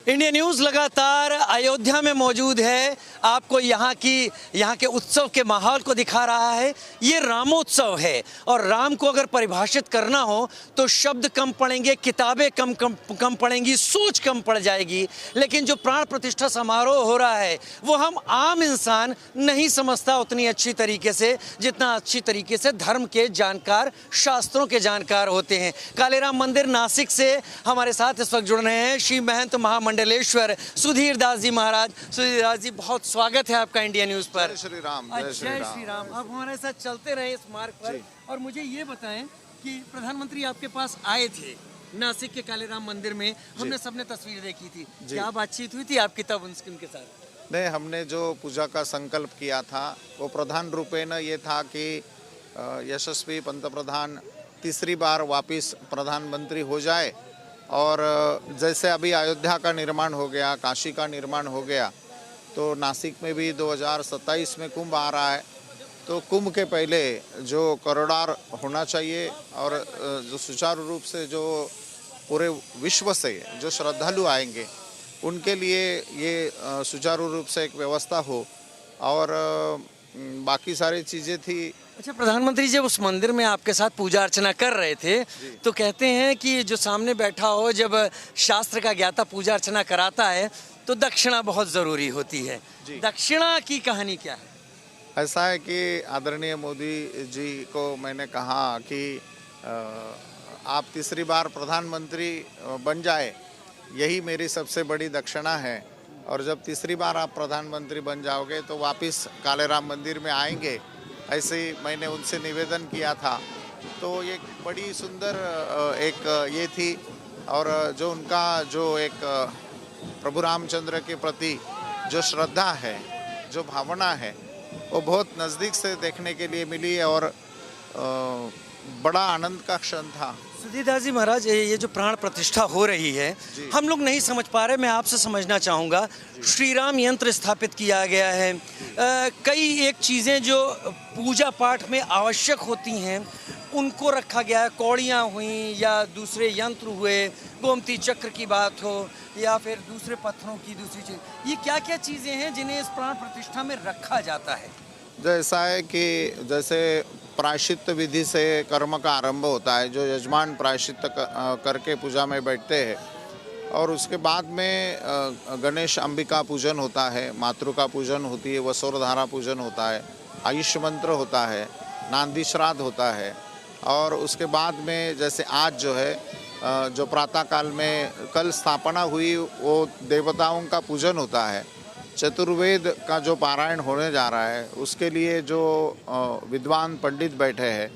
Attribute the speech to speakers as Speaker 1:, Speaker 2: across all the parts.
Speaker 1: India news लगातार अयोध्या में मौजूद है, आपको यहाँ के उत्सव के माहौल को दिखा रहा है। ये रामोत्सव है और राम को अगर परिभाषित करना हो तो शब्द कम पड़ेंगे, किताबें कम पड़ेंगी, सोच कम पड़ जाएगी। लेकिन जो प्राण प्रतिष्ठा समारोह हो रहा है वो हम आम इंसान नहीं समझता उतनी अच्छी तरीके से जितना अच्छी तरीके से धर्म के जानकार, शास्त्रों के जानकार होते हैं। कालेराम मंदिर नासिक से हमारे साथ इस वक्त जुड़ रहे हैं श्री महंत महामंडलेश्वर सुधीर दास जी महाराज। सुधीर दास जी, बहुत स्वागत है आपका इंडिया न्यूज़ पर।
Speaker 2: जय श्री राम।
Speaker 1: जय श्री राम। आप हमारे साथ चलते रहे इस मार्ग पर और मुझे ये बताएं कि प्रधानमंत्री आपके पास आए थे नासिक के कालेराम मंदिर में, हमने सबने तस्वीर देखी थी, क्या बातचीत हुई थी आपकी तब उनके साथ?
Speaker 2: नहीं, हमने जो पूजा का संकल्प किया था वो प्रधान रूपेण ये था कि यशस्वी पंतप्रधान तीसरी बार वापस प्रधानमंत्री हो जाए। और जैसे अभी अयोध्या का निर्माण हो गया, काशी का निर्माण हो गया, तो नासिक में भी 2027 में कुंभ आ रहा है। तो कुंभ के पहले जो करोड़ार होना चाहिए और जो सुचारू रूप से जो पूरे विश्व से जो श्रद्धालु आएंगे उनके लिए ये सुचारू रूप से एक व्यवस्था हो और बाकी सारी चीज़ें थी।
Speaker 1: अच्छा, प्रधानमंत्री जब उस मंदिर में आपके साथ पूजा अर्चना कर रहे थे तो कहते हैं कि जो सामने बैठा हो, जब शास्त्र का ज्ञाता पूजा अर्चना कराता है तो दक्षिणा बहुत ज़रूरी होती है। दक्षिणा की कहानी क्या है?
Speaker 2: ऐसा है कि आदरणीय मोदी जी को मैंने कहा कि आप तीसरी बार प्रधानमंत्री बन जाए, यही मेरी सबसे बड़ी दक्षिणा है। और जब तीसरी बार आप प्रधानमंत्री बन जाओगे तो वापस कालेराम मंदिर में आएंगे, ऐसे ही मैंने उनसे निवेदन किया था। तो ये बड़ी सुंदर एक ये थी। और जो उनका जो एक प्रभु रामचंद्र के प्रति जो श्रद्धा है, जो भावना है, वो बहुत नज़दीक से देखने के लिए मिली और बड़ा आनंद का क्षण था।
Speaker 1: सुधीर दास जी महाराज, ये जो प्राण प्रतिष्ठा हो रही है हम लोग नहीं समझ पा रहे, मैं आपसे समझना चाहूँगा। श्री राम यंत्र स्थापित किया गया है, कई एक चीज़ें जो पूजा पाठ में आवश्यक होती हैं उनको रखा गया है, कौड़ियाँ हुई या दूसरे यंत्र हुए, गोमती चक्र की बात हो या फिर दूसरे पत्थरों की दूसरी चीज़, ये क्या क्या चीज़ें हैं जिन्हें इस प्राण प्रतिष्ठा में रखा जाता है?
Speaker 2: जैसा है कि जैसे प्रायश्चित विधि से कर्म का आरंभ होता है, जो यजमान प्रायश्चित करके पूजा में बैठते हैं और उसके बाद में गणेश अंबिका पूजन होता है, मातृका पूजन होती है, वसुरधारा पूजन होता है, आयुष मंत्र होता है, नांदी श्राद्ध होता है। और उसके बाद में जैसे आज जो है जो प्रातःकाल में कल स्थापना हुई वो देवताओं का पूजन होता है। चतुर्वेद का जो पारायण होने जा रहा है उसके लिए जो विद्वान पंडित बैठे हैं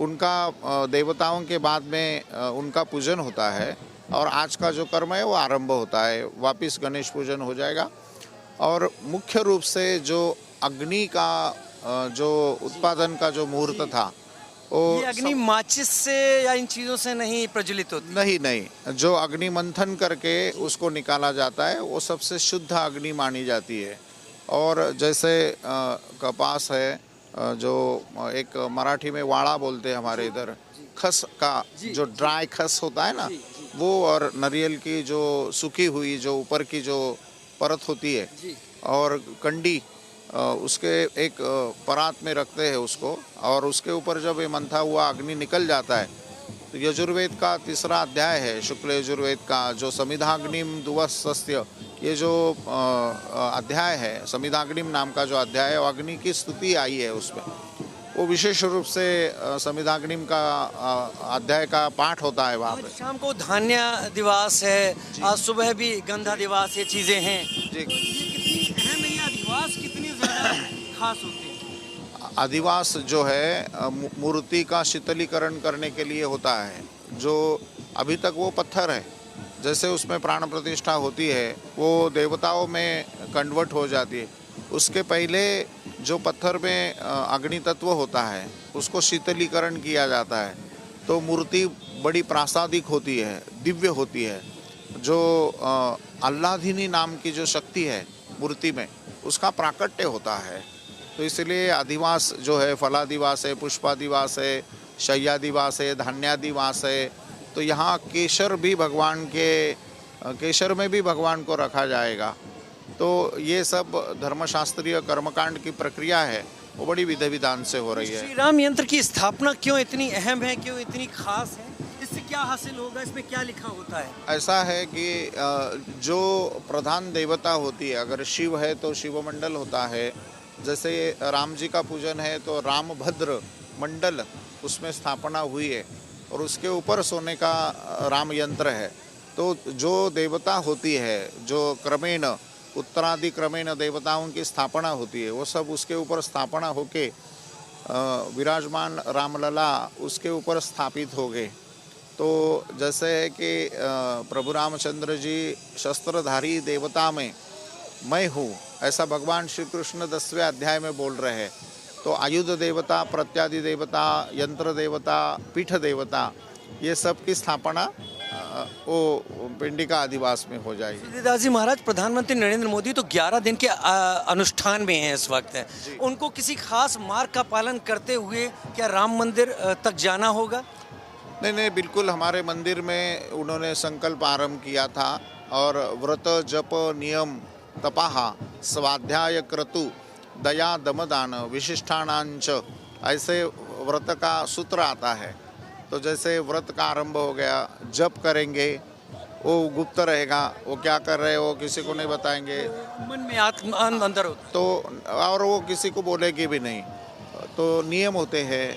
Speaker 2: उनका देवताओं के बाद में उनका पूजन होता है। और आज का जो कर्म है वो आरंभ होता है, वापस गणेश पूजन हो जाएगा। और मुख्य रूप से जो अग्नि का जो उत्पादन का जो मुहूर्त था
Speaker 1: ये अग्नि माचिस से या इन चीज़ों से नहीं प्रज्वलित होती?
Speaker 2: नहीं, जो अग्नि मंथन करके उसको निकाला जाता है वो सबसे शुद्ध अग्नि मानी जाती है। और जैसे कपास है, जो एक मराठी में वाड़ा बोलते हैं हमारे इधर, खस का जो ड्राई खस होता है ना वो, और नारियल की जो सूखी हुई जो ऊपर की जो परत होती है और कंडी, उसके एक परात में रखते हैं उसको। और उसके ऊपर जब ये मंथा हुआ अग्नि निकल जाता है तो यजुर्वेद का तीसरा अध्याय है, शुक्ल यजुर्वेद का जो समिधाग्निम दुवस्स्य, ये जो अध्याय है, समिधाग्निम नाम का जो अध्याय है, वो अग्नि की स्तुति आई है उसमें। वो विशेष रूप से समिधाग्निम का अध्याय का पाठ होता है वहाँ पे।
Speaker 1: शाम को धान्य दिवस है, आज सुबह भी गंधा दिवस, ये चीज़ें हैं
Speaker 2: जी।
Speaker 1: ये कितनी अहम है, ये अधिवास कितनी ज़्यादा खास होते हैं?
Speaker 2: अधिवास जो है मूर्ति का शीतलीकरण करने के लिए होता है। जो अभी तक वो पत्थर है, जैसे उसमें प्राण प्रतिष्ठा होती है वो देवताओं में कन्वर्ट हो जाती है। उसके पहले जो पत्थर में अग्नि तत्व होता है उसको शीतलीकरण किया जाता है तो मूर्ति बड़ी प्रासादिक होती है, दिव्य होती है। जो आह्लादिनी नाम की जो शक्ति है मूर्ति में, उसका प्राकट्य होता है। तो इसलिए अधिवास जो है, फलादिवास है, पुष्पादिवास है, शय्यादिवास है, धान्यादिवास है। तो यहाँ केसर भी भगवान के केशर में भी भगवान को रखा जाएगा। तो ये सब धर्मशास्त्रीय कर्मकांड की प्रक्रिया है, वो बड़ी विधि विधान से हो रही है।
Speaker 1: श्री राम यंत्र की स्थापना क्यों इतनी अहम है, क्यों इतनी खास है? इससे क्या हासिल होगा, इसमें क्या लिखा होता है?
Speaker 2: ऐसा है कि जो प्रधान देवता होती है, अगर शिव है तो शिव मंडल होता है। जैसे राम जी का पूजन है तो रामभद्र मंडल उसमें स्थापना हुई है और उसके ऊपर सोने का राम यंत्र है। तो जो देवता होती है, जो क्रमेण उत्तरादि क्रमेण देवताओं की स्थापना होती है, वो सब उसके ऊपर स्थापना होके विराजमान रामलला उसके ऊपर स्थापित हो गए। तो जैसे है कि प्रभु रामचंद्र जी शस्त्रधारी देवता में मैं हूँ, ऐसा भगवान श्री कृष्ण 10वें अध्याय में बोल रहे हैं। तो आयुध देवता, प्रत्यादि देवता, यंत्र देवता, पीठ देवता, ये सब की स्थापना वो पिंडिका आदिवास में हो जाएगी।
Speaker 1: सिद्धिदास जी महाराज, प्रधानमंत्री नरेंद्र मोदी तो 11 दिन के अनुष्ठान में हैं इस वक्त। उनको किसी खास मार्ग का पालन करते हुए क्या राम मंदिर तक जाना होगा?
Speaker 2: नहीं, बिल्कुल। हमारे मंदिर में उन्होंने संकल्प आरंभ किया था और व्रत जप नियम तपाहा स्वाध्याय क्रतु दया दमदान विशिष्टानांच, ऐसे व्रत का सूत्र आता है। तो जैसे व्रत का आरंभ हो गया, जप करेंगे, वो गुप्त रहेगा, वो क्या कर रहे हो किसी को नहीं बताएंगे,
Speaker 1: मन में अंदर होता
Speaker 2: तो और वो किसी को बोलेगी भी नहीं। तो नियम होते हैं,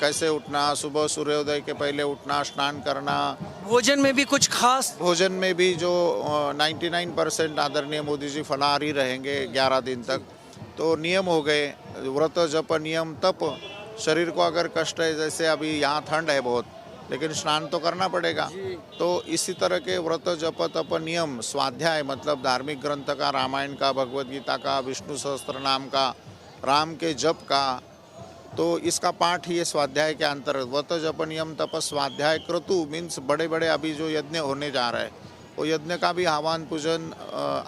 Speaker 2: कैसे उठना, सुबह सूर्योदय के पहले उठना, स्नान करना।
Speaker 1: भोजन में भी कुछ खास?
Speaker 2: भोजन में भी जो 99% आदरणीय मोदी जी फलाहारी रहेंगे 11 दिन तक। तो नियम हो गए, व्रत जप नियम तप। शरीर को अगर कष्ट है, जैसे अभी यहाँ ठंड है बहुत, लेकिन स्नान तो करना पड़ेगा। तो इसी तरह के व्रत जप तप नियम, स्वाध्याय मतलब धार्मिक ग्रंथ का, रामायण का, भगवद गीता का, विष्णु सहस्त्र नाम का, राम के जप का, तो इसका पाठ ये स्वाध्याय के अंतर्गत। व्रत जप नियम तप स्वाध्याय क्रतु मीन्स बड़े बड़े अभी जो यज्ञ होने जा रहा है, वो यज्ञ का भी आह्वान पूजन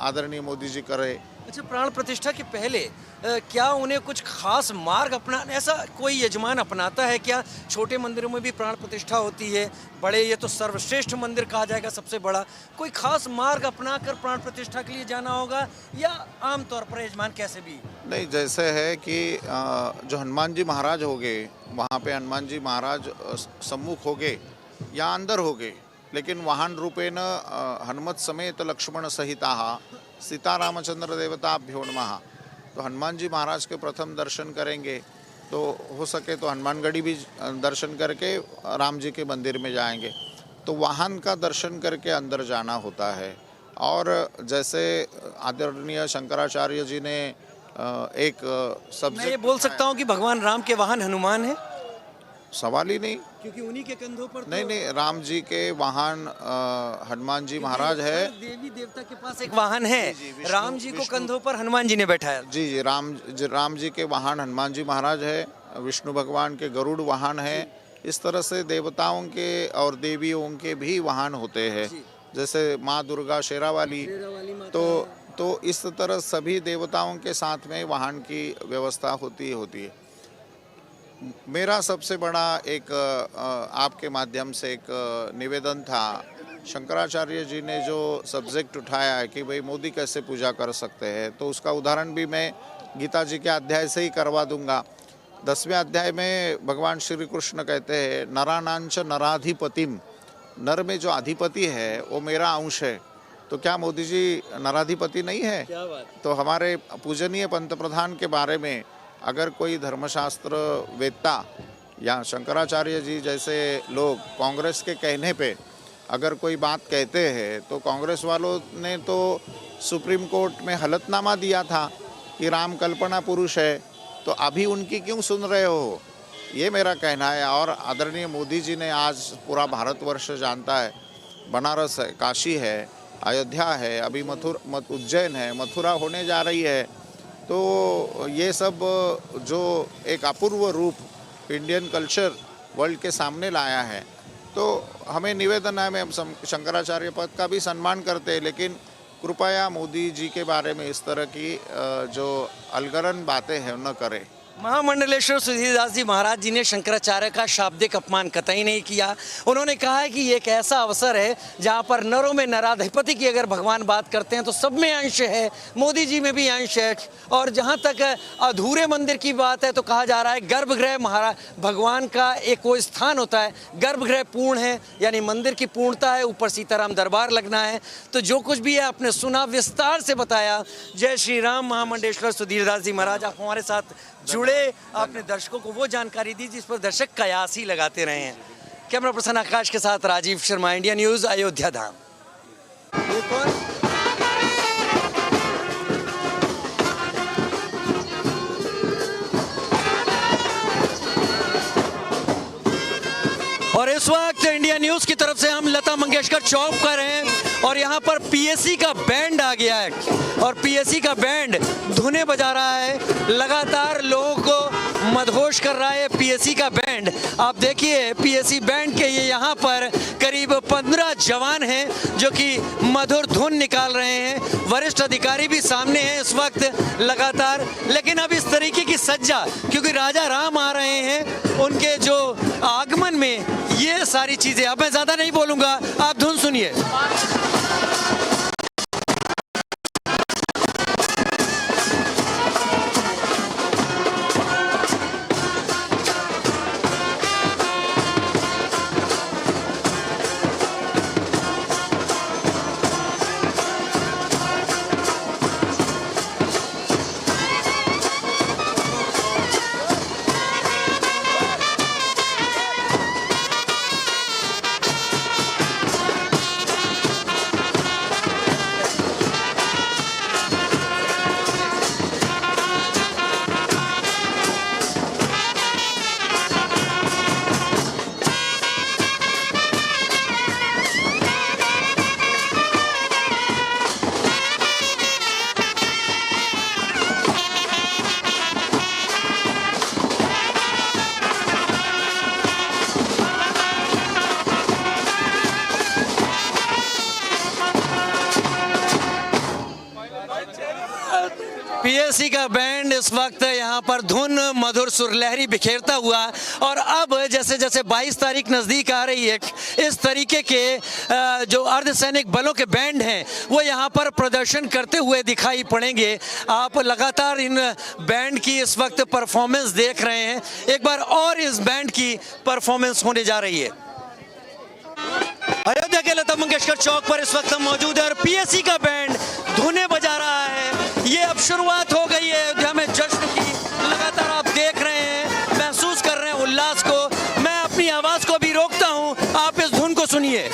Speaker 2: आदरणीय मोदी जी करे।
Speaker 1: अच्छा, प्राण प्रतिष्ठा के पहले क्या उन्हें कुछ खास मार्ग अपनाना, ऐसा कोई यजमान अपनाता है क्या? छोटे मंदिरों में भी प्राण प्रतिष्ठा होती है, बड़े ये तो सर्वश्रेष्ठ मंदिर कहा जाएगा सबसे बड़ा। कोई खास मार्ग अपनाकर प्राण प्रतिष्ठा के लिए जाना होगा या आमतौर पर यजमान कैसे भी?
Speaker 2: नहीं, जैसे है कि जो हनुमान जी महाराज हो गए, वहाँ पे हनुमान जी महाराज सम्मुख हो गए या अंदर हो गए, लेकिन वाहन रूपेण हनुमत समेत लक्ष्मण सहिता सीता रामचंद्र देवताभ्यो नमः। तो हनुमान जी महाराज के प्रथम दर्शन करेंगे, तो हो सके तो हनुमानगढ़ी भी दर्शन करके राम जी के मंदिर में जाएंगे। तो वाहन का दर्शन करके अंदर जाना होता है। और जैसे आदरणीय शंकराचार्य जी ने एक सब्जेक्ट,
Speaker 1: मैं ये बोल सकता हूँ कि भगवान राम के वाहन हनुमान है?
Speaker 2: सवाल ही नहीं,
Speaker 1: क्योंकि उन्हीं के कंधों पर
Speaker 2: नहीं, राम जी के वाहन हनुमान जी महाराज है।
Speaker 1: देवी देवता के पास एक वाहन है, राम जी को कंधों पर हनुमान जी ने बैठाया।
Speaker 2: जी, राम जी के वाहन हनुमान जी महाराज है, विष्णु भगवान के गरुड़ वाहन है। इस तरह से देवताओं के और देवियों के भी वाहन होते हैं, जैसे माँ दुर्गा शेरावाली। तो इस तरह सभी देवताओं के साथ में वाहन की व्यवस्था होती है। मेरा सबसे बड़ा एक आपके माध्यम से एक निवेदन था, शंकराचार्य जी ने जो सब्जेक्ट उठाया है कि भाई मोदी कैसे पूजा कर सकते हैं, तो उसका उदाहरण भी मैं गीता जी के अध्याय से ही करवा दूंगा। 10वें अध्याय में भगवान श्री कृष्ण कहते हैं, नरानांच नराधिपतिम, नर में जो अधिपति है वो मेरा अंश है। तो क्या मोदी जी नराधिपति नहीं है?
Speaker 1: क्या बात।
Speaker 2: तो हमारे पूजनीय पंतप्रधान के बारे में अगर कोई धर्मशास्त्र वेत्ता या शंकराचार्य जी जैसे लोग कांग्रेस के कहने पे अगर कोई बात कहते हैं, तो कांग्रेस वालों ने तो सुप्रीम कोर्ट में हलफनामा दिया था कि राम कल्पना पुरुष है, तो अभी उनकी क्यों सुन रहे हो, ये मेरा कहना है। और आदरणीय मोदी जी ने आज पूरा भारतवर्ष जानता है, बनारस है, काशी है, अयोध्या है, अभी उज्जैन है, मथुरा होने जा रही है। तो ये सब जो एक अपूर्व रूप इंडियन कल्चर वर्ल्ड के सामने लाया है, तो हमें निवेदन है, हम शंकराचार्य पद का भी सम्मान करते हैं, लेकिन कृपया मोदी जी के बारे में इस तरह की जो अलगरन बातें हैं न करें।
Speaker 1: महामंडलेश्वर सुधीरदास जी महाराज जी ने शंकराचार्य का शाब्दिक अपमान कतई नहीं किया। उन्होंने कहा है कि ये एक ऐसा अवसर है जहाँ पर नरों में नराधिपति की अगर भगवान बात करते हैं तो सब में अंश है, मोदी जी में भी अंश है। और जहाँ तक अधूरे मंदिर की बात है तो कहा जा रहा है गर्भगृह महाराज भगवान का एक वो स्थान होता है, गर्भगृह पूर्ण है यानी मंदिर की पूर्णता है, ऊपर सीताराम दरबार लगना है। तो जो कुछ भी है आपने सुना, विस्तार से बताया। जय श्री राम। महामंडलेश्वर सुधीरदास जी महाराज आप हमारे साथ जुड़े, आपने दर्शकों को वो जानकारी दी जिस पर दर्शक कयास ही लगाते रहे हैं। कैमरा पर्सन आकाश के साथ राजीव शर्मा, इंडिया न्यूज, अयोध्या धाम। और इस वक्त इंडिया न्यूज की तरफ से हम लता मंगेशकर चौक पर हैं और यहाँ पर पीएससी का बैंड आ गया है और पीएससी का बैंड धुने बजा रहा है, लगातार लोगों को मदहोश कर रहा है पीएससी का बैंड। आप देखिए पीएससी बैंड के ये यहाँ पर करीब 15 जवान हैं जो कि मधुर धुन निकाल रहे हैं। वरिष्ठ अधिकारी भी सामने हैं इस वक्त लगातार। लेकिन अब इस तरीके की सज्जा, क्योंकि राजा राम आ रहे हैं, उनके जो आगमन में ये सारी चीजें, अब मैं ज्यादा नहीं बोलूंगा, आप धुन सुनिए। पीएससी का बैंड इस वक्त यहाँ पर धुन मधुर सुरलहरी बिखेरता हुआ और अब जैसे जैसे 22 तारीख नज़दीक आ रही है, इस तरीके के जो अर्धसैनिक बलों के बैंड हैं वो यहाँ पर प्रदर्शन करते हुए दिखाई पड़ेंगे। आप लगातार इन बैंड की इस वक्त परफॉर्मेंस देख रहे हैं। एक बार और इस बैंड की परफॉर्मेंस होने जा रही है। अयोध्या के लता मंगेशकर चौक पर इस वक्त हम मौजूद है और पीएससी का बैंड धुने बजा रहा है। ये अब शुरुआत हो गई है अयोध्या में जश्न की। लगातार आप देख रहे हैं, महसूस कर रहे हैं उल्लास को। मैं अपनी आवाज को भी रोकता हूं, आप इस धुन को सुनिए।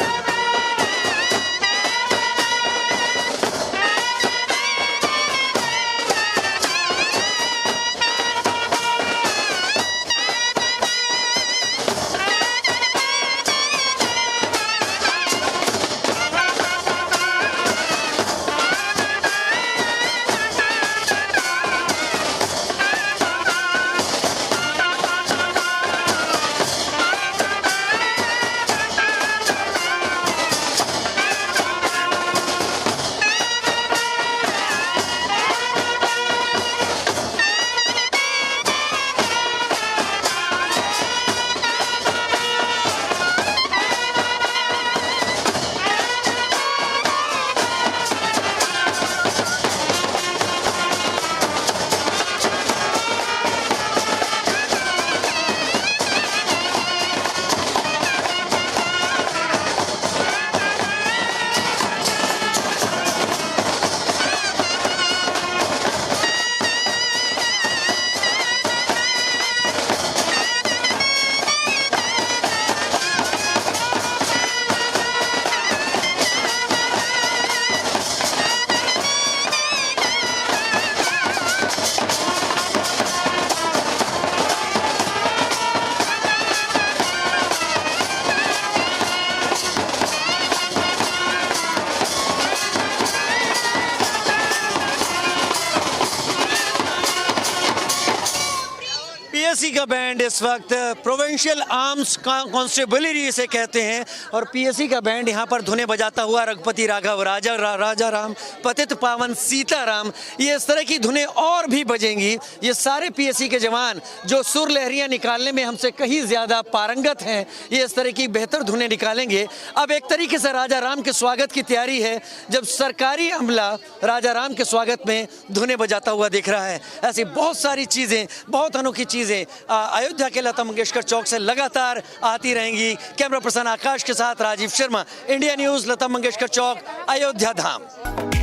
Speaker 1: पीएसी का बैंड इस वक्त प्रोविंशियल आर्म्स कांस्टेबलरी इसे कहते हैं, और पीएसी का बैंड यहाँ पर धुनें बजाता हुआ रघुपति राघव राजा राम पतित पावन सीताराम, ये इस तरह की धुनें और भी बजेंगी। ये सारे पीएसी के जवान जो सुर लहरियाँ निकालने में हमसे कहीं ज़्यादा पारंगत हैं, ये इस तरह की बेहतर धुनें निकालेंगे। अब एक तरीके से राजा राम के स्वागत की तैयारी है, जब सरकारी अमला राजा राम के स्वागत में धुनें बजाता हुआ दिख रहा है। ऐसी बहुत सारी चीज़ें, बहुत अनोखी चीज़ें अयोध्या के लता मंगेशकर चौक से लगातार आती रहेंगी। कैमरा पर्सन आकाश के साथ राजीव शर्मा, इंडिया न्यूज़, लता मंगेशकर चौक, अयोध्या धाम।